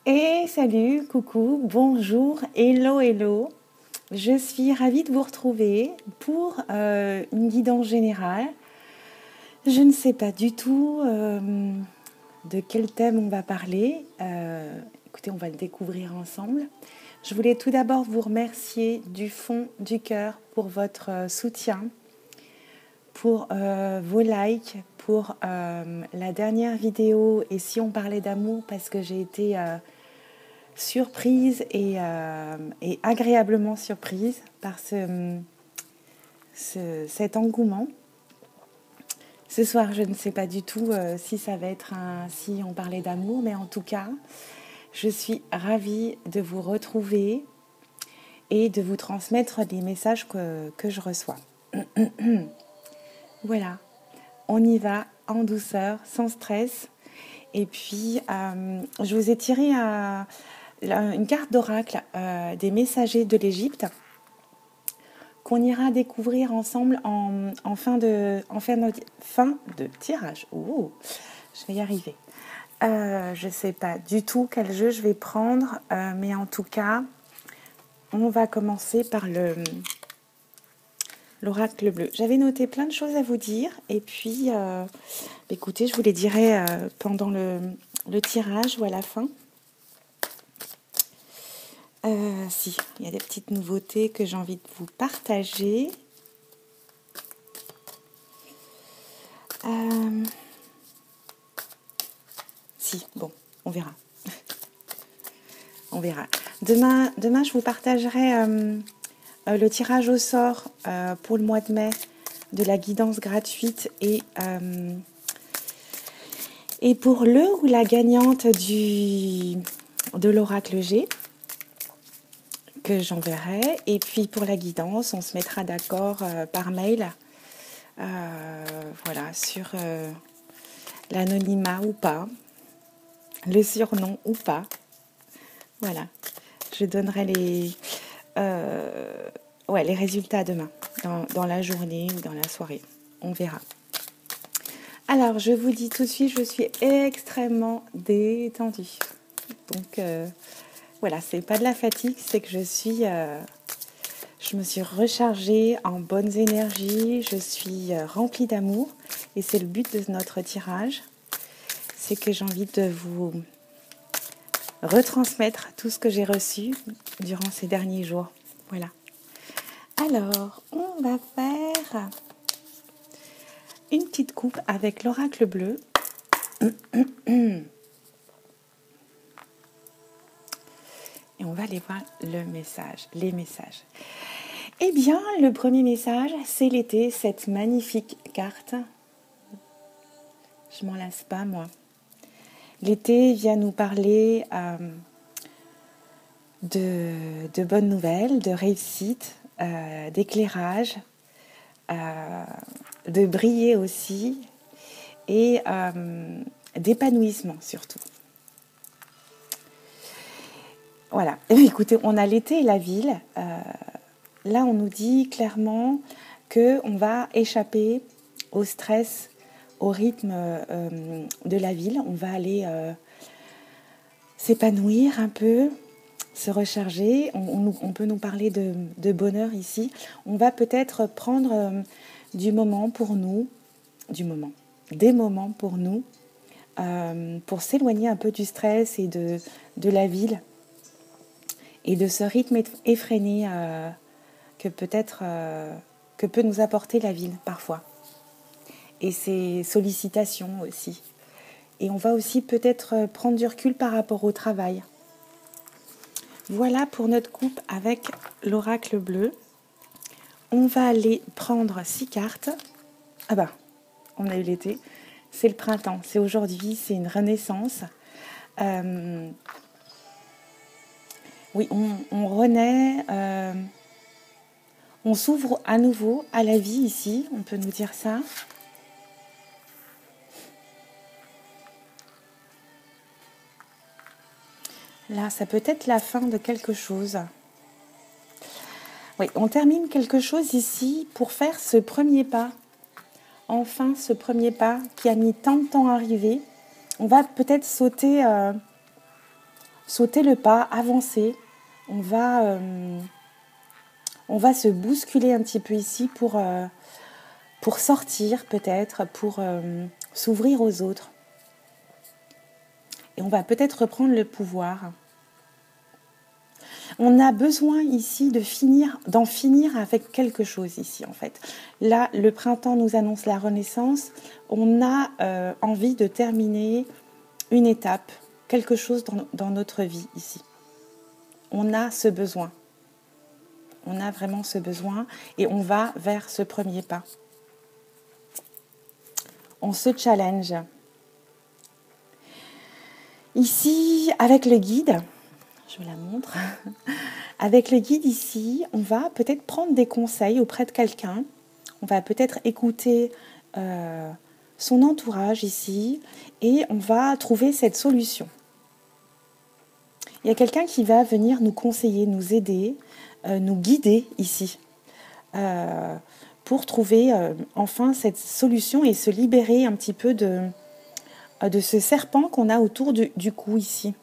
Et salut, coucou, bonjour, hello, hello. Je suis ravie de vous retrouver pour une guidance générale. Je ne sais pas du tout de quel thème on va parler. Écoutez, on va le découvrir ensemble. Je voulais tout d'abord vous remercier du fond du cœur pour votre soutien, pour vos likes, pour la dernière vidéo. Et si on parlait d'amour, parce que j'ai été surprise et agréablement surprise par cet engouement. Ce soir, je ne sais pas du tout si ça va être si on parlait d'amour, mais en tout cas, je suis ravie de vous retrouver et de vous transmettre les messages que je reçois. Voilà, on y va en douceur, sans stress. Et puis, je vous ai tiré une carte d'oracle des messagers de l'Égypte qu'on ira découvrir ensemble en fin de tirage. Ouh, je vais y arriver. Je ne sais pas du tout quel jeu je vais prendre, mais en tout cas, on va commencer par l'oracle bleu. J'avais noté plein de choses à vous dire, et puis, écoutez, je vous les dirai pendant le tirage ou à la fin. Si, il y a des petites nouveautés que j'ai envie de vous partager. Si, bon, on verra. On verra. Demain, je vous partagerai le tirage au sort pour le mois de mai de la guidance gratuite et pour le ou la gagnante de l'oracle G que j'enverrai. Et puis pour la guidance, on se mettra d'accord par mail voilà, sur l'anonymat ou pas, le surnom ou pas. Voilà, je donnerai les résultats demain, dans la journée ou dans la soirée. On verra. Alors, je vous dis tout de suite, je suis extrêmement détendue. Donc, voilà, c'est pas de la fatigue, c'est que je me suis rechargée en bonnes énergies, je suis remplie d'amour. Et c'est le but de notre tirage, c'est que j'ai envie de vous retransmettre tout ce que j'ai reçu durant ces derniers jours. Voilà. Alors, on va faire une petite coupe avec l'oracle bleu. Et on va aller voir les messages. Eh bien, le premier message, c'est l'été, cette magnifique carte. Je m'en lasse pas, moi. L'été vient nous parler de bonnes nouvelles, de réussite, d'éclairage, de briller aussi et d'épanouissement surtout. Voilà, écoutez, on a l'été et la ville. Là, on nous dit clairement qu'on va échapper au stress, au rythme de la ville. On va aller s'épanouir un peu, se recharger. On peut nous parler de bonheur ici. On va peut-être prendre des moments pour nous, pour s'éloigner un peu du stress et de la ville et de ce rythme effréné que peut nous apporter la ville parfois. Et ses sollicitations aussi. Et on va aussi peut-être prendre du recul par rapport au travail. Voilà pour notre coupe avec l'oracle bleu. On va aller prendre 6 cartes. Ah bah, on a eu l'été. C'est le printemps, c'est aujourd'hui, c'est une renaissance. Oui, on renaît, on s'ouvre à nouveau à la vie ici, on peut nous dire ça. Là, ça peut être la fin de quelque chose. Oui, on termine quelque chose ici pour faire ce premier pas. Enfin, ce premier pas qui a mis tant de temps à arriver. On va peut-être sauter sauter le pas, avancer. On va se bousculer un petit peu ici pour sortir peut-être, pour s'ouvrir aux autres. Et on va peut-être reprendre le pouvoir. On a besoin ici d'en finir avec quelque chose ici en fait. Là, le printemps nous annonce la renaissance. On a envie de terminer une étape, quelque chose dans notre vie ici. On a ce besoin. On a vraiment ce besoin et on va vers ce premier pas. On se challenge. Ici, avec le guide, je vous la montre. Avec le guide ici, on va peut-être prendre des conseils auprès de quelqu'un. On va peut-être écouter son entourage ici et on va trouver cette solution. Il y a quelqu'un qui va venir nous conseiller, nous aider, nous guider ici pour trouver enfin cette solution et se libérer un petit peu de ce serpent qu'on a autour du cou ici.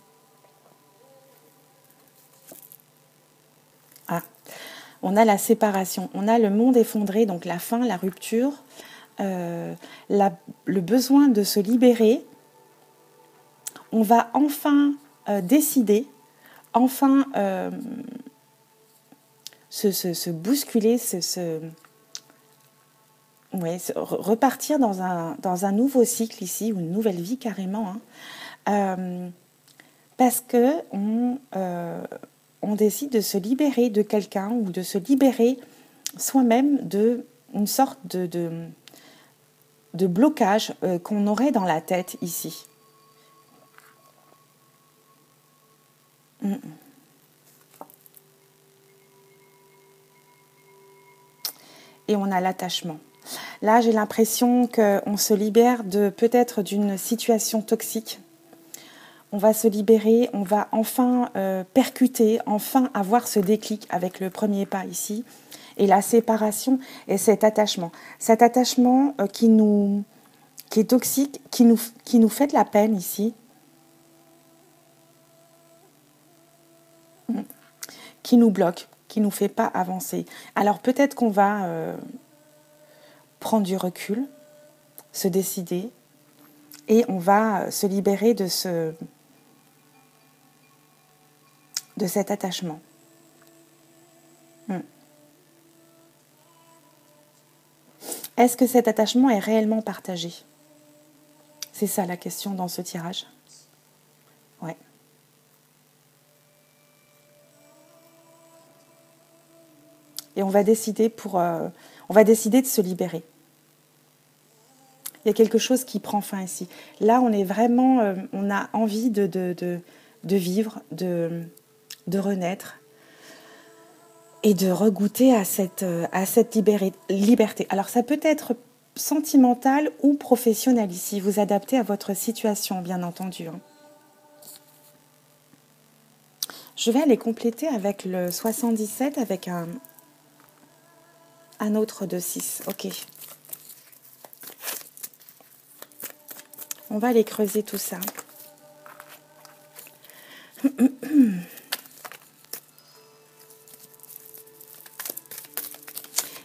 Ah, on a la séparation, on a le monde effondré, donc la fin, la rupture, le besoin de se libérer. On va enfin décider, enfin se bousculer, repartir dans un nouveau cycle ici, ou une nouvelle vie carrément, hein, parce que on décide de se libérer de quelqu'un ou de se libérer soi-même d'une sorte de blocage qu'on aurait dans la tête ici. Et on a l'attachement. Là, j'ai l'impression qu'on se libère peut-être d'une situation toxique. On va se libérer, on va enfin percuter, enfin avoir ce déclic avec le premier pas ici. Et la séparation et cet attachement. Cet attachement qui est toxique, qui nous fait de la peine ici. Qui nous bloque, qui ne nous fait pas avancer. Alors peut-être qu'on va prendre du recul, se décider, et on va se libérer de cet attachement. Est-ce que cet attachement est réellement partagé? C'est ça la question dans ce tirage. Ouais. Et on va décider de se libérer. Il y a quelque chose qui prend fin ici. Là, on est vraiment, on a envie de vivre, de renaître et de regoûter à cette liberté. Alors, ça peut être sentimental ou professionnel ici. Vous adaptez à votre situation, bien entendu. Hein. Je vais aller compléter avec le 77, avec un autre de 6. Ok. On va aller creuser tout ça.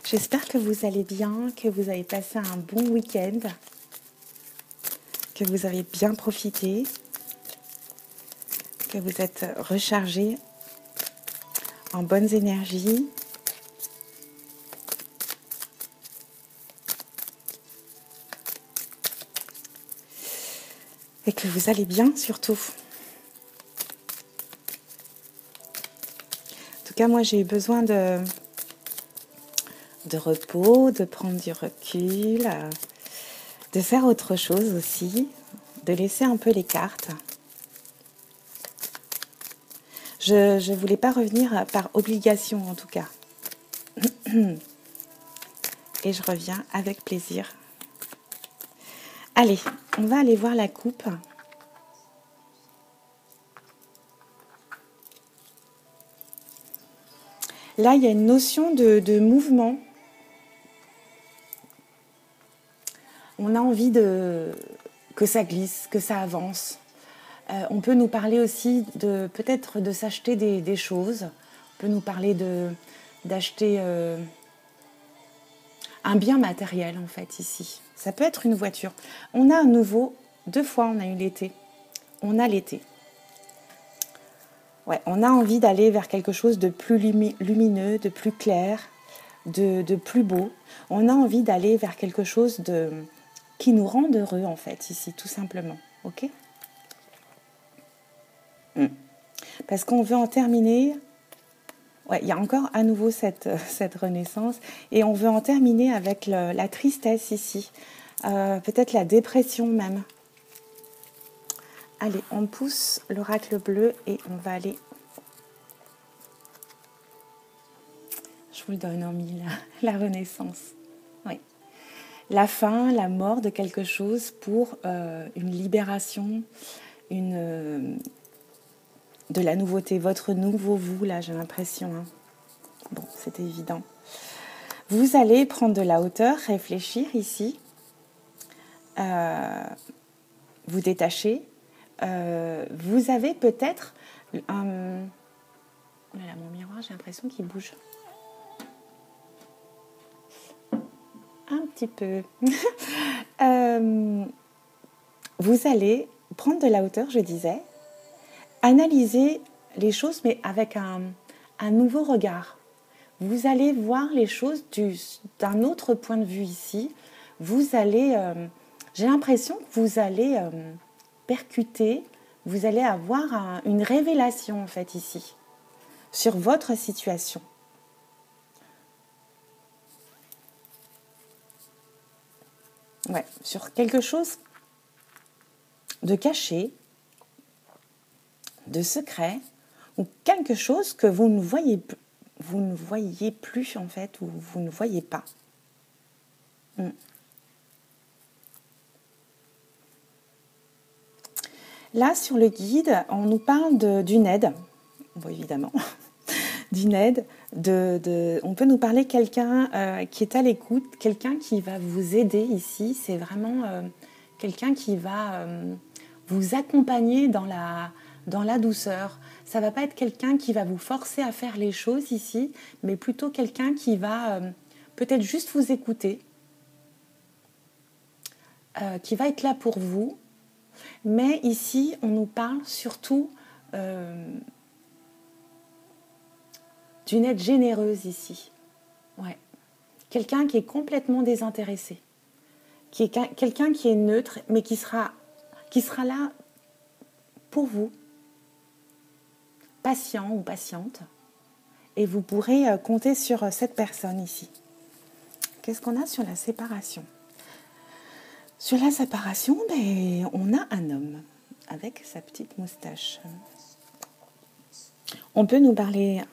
J'espère que vous allez bien, que vous avez passé un bon week-end, que vous avez bien profité, que vous êtes rechargés en bonnes énergies. Et que vous allez bien surtout. En tout cas, moi j'ai eu besoin de repos, de prendre du recul, de faire autre chose aussi, de laisser un peu les cartes. Je ne voulais pas revenir par obligation en tout cas. Et je reviens avec plaisir. Allez, on va aller voir la coupe. Là, il y a une notion de mouvement. On a envie que ça glisse, que ça avance. On peut nous parler aussi de peut-être de s'acheter des choses. On peut nous parler d'acheter un bien matériel en fait ici. Ça peut être une voiture. On a à nouveau, 2 fois on a eu l'été. On a l'été. Ouais, on a envie d'aller vers quelque chose de plus lumineux, de plus clair, de plus beau. On a envie d'aller vers quelque chose qui nous rend heureux en fait ici, tout simplement. Ok ? Parce qu'on veut en terminer. Ouais, il y a encore à nouveau cette renaissance et on veut en terminer avec la tristesse ici, peut-être la dépression même. Allez, on pousse l'oracle bleu et on va aller. Je vous le donne en mille, la renaissance. Oui. La fin, la mort de quelque chose pour une libération, de la nouveauté, votre nouveau vous, là, j'ai l'impression. Hein. Bon, c'est évident. Vous allez prendre de la hauteur, réfléchir ici, vous détacher. Vous avez peut-être un... Oh là là, mon miroir, j'ai l'impression qu'il bouge. Un petit peu. Vous allez prendre de la hauteur, je disais, analyser les choses, mais avec un nouveau regard. Vous allez voir les choses d'un autre point de vue ici. Vous allez, j'ai l'impression que vous allez percuter, vous allez avoir une révélation en fait ici, sur votre situation. Ouais, sur quelque chose de caché, de secret, ou quelque chose que vous ne voyez plus en fait, ou vous ne voyez pas. Là, sur le guide, on nous parle d'une aide, bon, évidemment, d'une aide, on peut nous parler de quelqu'un qui est à l'écoute, quelqu'un qui va vous aider ici, c'est vraiment quelqu'un qui va vous accompagner dans la douceur. Ça ne va pas être quelqu'un qui va vous forcer à faire les choses ici, mais plutôt quelqu'un qui va peut-être juste vous écouter, qui va être là pour vous. Mais ici, on nous parle surtout d'une aide généreuse ici. Ouais. Quelqu'un qui est complètement désintéressé. Quelqu'un qui est neutre, mais qui sera là pour vous, patient ou patiente. Et vous pourrez compter sur cette personne ici. Qu'est-ce qu'on a sur la séparation ? Sur la séparation, on a un homme avec sa petite moustache. On peut nous parler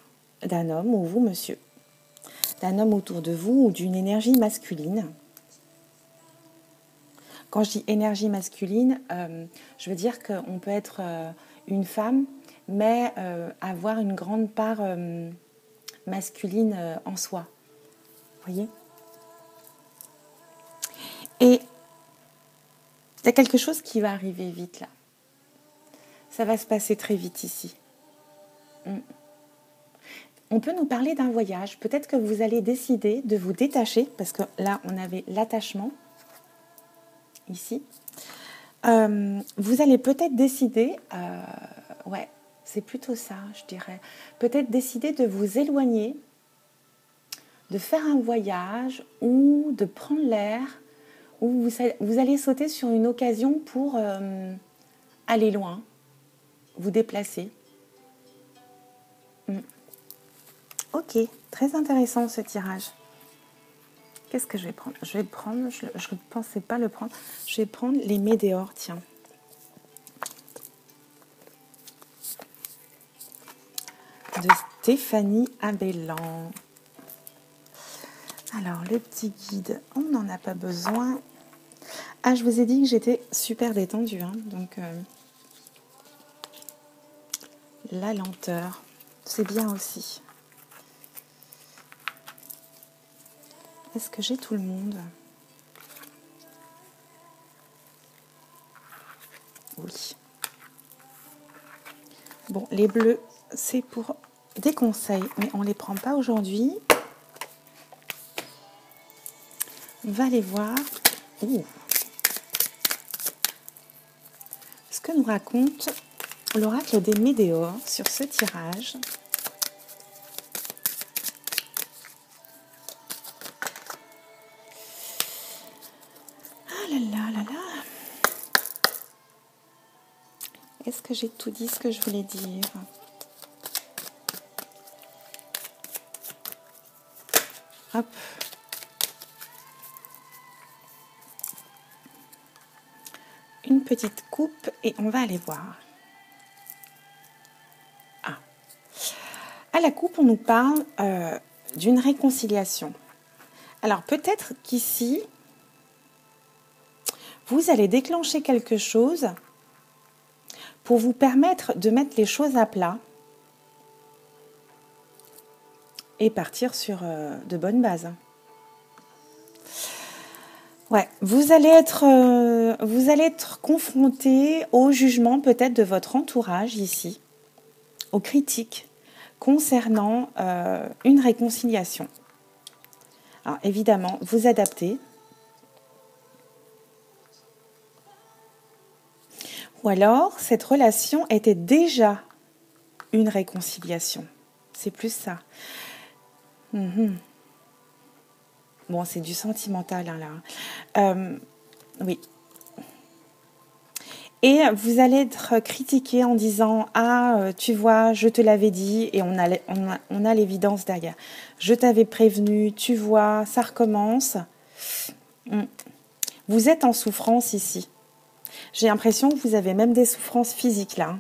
d'un homme, ou vous, monsieur, d'un homme autour de vous, ou d'une énergie masculine. Quand je dis énergie masculine, je veux dire qu'on peut être une femme, mais avoir une grande part masculine en soi. Vous voyez ? Et il y a quelque chose qui va arriver vite là. Ça va se passer très vite ici. On peut nous parler d'un voyage. Peut-être que vous allez décider de vous détacher, parce que là, on avait l'attachement, ici. Vous allez peut-être décider, ouais, c'est plutôt ça, je dirais. Peut-être décider de vous éloigner, de faire un voyage ou de prendre l'air, ou vous allez sauter sur une occasion pour aller loin, vous déplacer. Ok, très intéressant ce tirage. Qu'est-ce que je vais prendre ? Je ne pensais pas le prendre. Je vais prendre les météores, tiens. De Stéphanie Abellan. Alors, le petit guide, on n'en a pas besoin. Ah, je vous ai dit que j'étais super détendue, hein, donc la lenteur, c'est bien aussi. Est-ce que j'ai tout le monde ? Oui. Bon, les bleus, c'est pour des conseils, mais on ne les prend pas aujourd'hui. On va aller voir ce que nous raconte l'oracle des Médéors sur ce tirage. Ah là là là là. Est-ce que j'ai tout dit ce que je voulais dire? Hop. Une petite coupe et on va aller voir. Ah. À la coupe, on nous parle d'une réconciliation. Alors peut-être qu'ici, vous allez déclencher quelque chose pour vous permettre de mettre les choses à plat et partir sur de bonnes bases. Ouais, vous allez être confronté au jugement peut-être de votre entourage ici, aux critiques concernant une réconciliation. Alors évidemment, vous adaptez. Ou alors, cette relation était déjà une réconciliation. C'est plus ça. Bon, c'est du sentimental, hein, là. Oui. Et vous allez être critiqué en disant « Ah, tu vois, je te l'avais dit » et on a l'évidence derrière. « Je t'avais prévenu, tu vois, ça recommence. » Vous êtes en souffrance ici. J'ai l'impression que vous avez même des souffrances physiques là.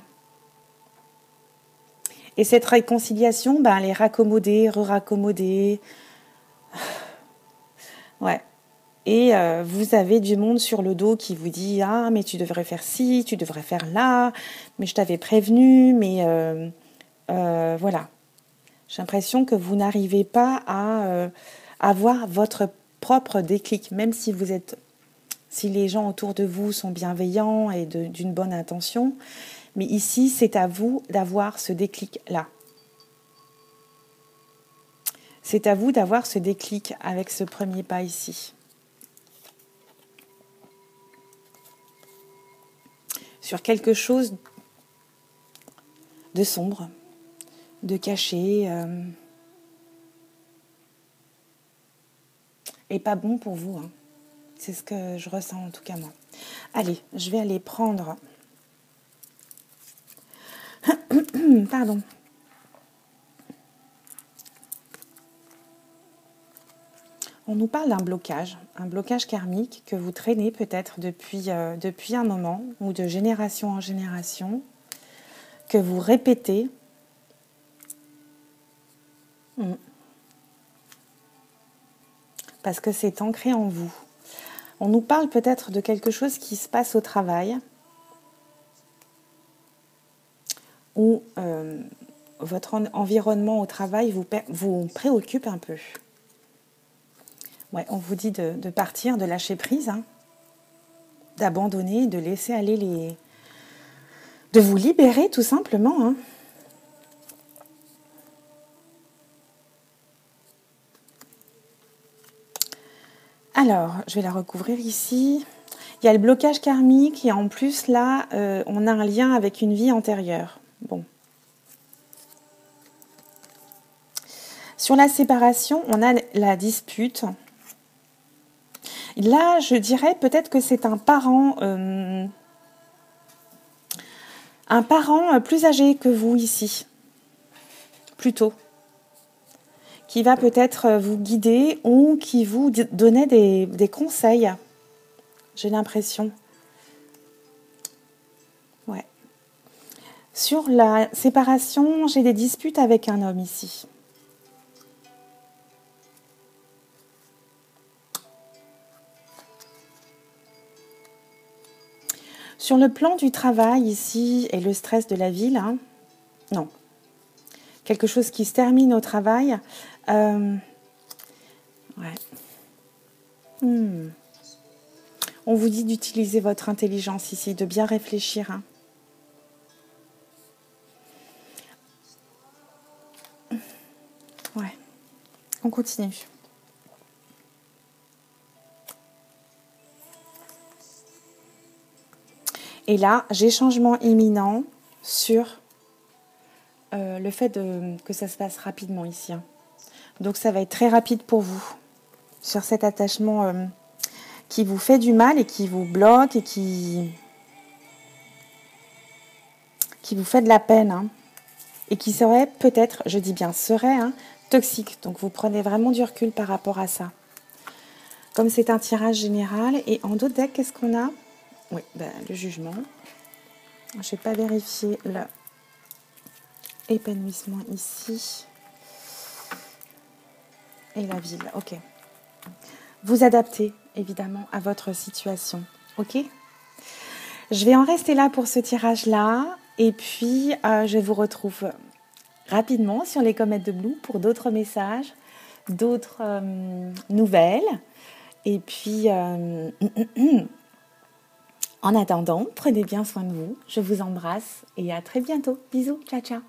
Et cette réconciliation, elle est raccommodée, re-raccommodée. Ouais. Et vous avez du monde sur le dos qui vous dit « Ah, mais tu devrais faire ci, tu devrais faire là, mais je t'avais prévenu, mais voilà. » J'ai l'impression que vous n'arrivez pas à avoir votre propre déclic, même si les gens autour de vous sont bienveillants et d'une bonne intention. Mais ici, c'est à vous d'avoir ce déclic-là. C'est à vous d'avoir ce déclic avec ce premier pas ici. Sur quelque chose de sombre, de caché, et pas bon pour vous. Hein. C'est ce que je ressens en tout cas moi. Allez, je vais aller prendre... Pardon. On nous parle d'un blocage karmique que vous traînez peut-être depuis un moment ou de génération en génération, que vous répétez. Parce que c'est ancré en vous. On nous parle peut-être de quelque chose qui se passe au travail ou votre environnement au travail vous préoccupe un peu. Ouais, on vous dit de partir, de lâcher prise, hein, d'abandonner, de laisser aller de vous libérer tout simplement. Hein. Alors, je vais la recouvrir ici. Il y a le blocage karmique et en plus là, on a un lien avec une vie antérieure. Bon. Sur la séparation, on a la dispute. Là, je dirais peut-être que c'est un parent plus âgé que vous ici, plutôt, qui va peut-être vous guider ou qui vous donnait des conseils, j'ai l'impression. Ouais. Sur la séparation, j'ai des disputes avec un homme ici. Sur le plan du travail ici et le stress de la ville, hein, non. Quelque chose qui se termine au travail. Ouais. On vous dit d'utiliser votre intelligence ici, de bien réfléchir. Hein. Ouais, on continue. Et là, j'ai changement imminent sur le fait que ça se passe rapidement ici. Hein. Donc ça va être très rapide pour vous sur cet attachement qui vous fait du mal et qui vous bloque et qui vous fait de la peine. Hein. Et qui serait peut-être, je dis bien serait, hein, toxique. Donc vous prenez vraiment du recul par rapport à ça. Comme c'est un tirage général. Et en d'autres decks, qu'est-ce qu'on a? Oui, le jugement. Je ne vais pas vérifier l'épanouissement ici. Et la ville, ok. Vous adaptez, évidemment, à votre situation, ok? Je vais en rester là pour ce tirage-là. Et puis, je vous retrouve rapidement sur les comètes de Blue pour d'autres messages, d'autres nouvelles. Et puis, en attendant, prenez bien soin de vous. Je vous embrasse et à très bientôt. Bisous, ciao, ciao.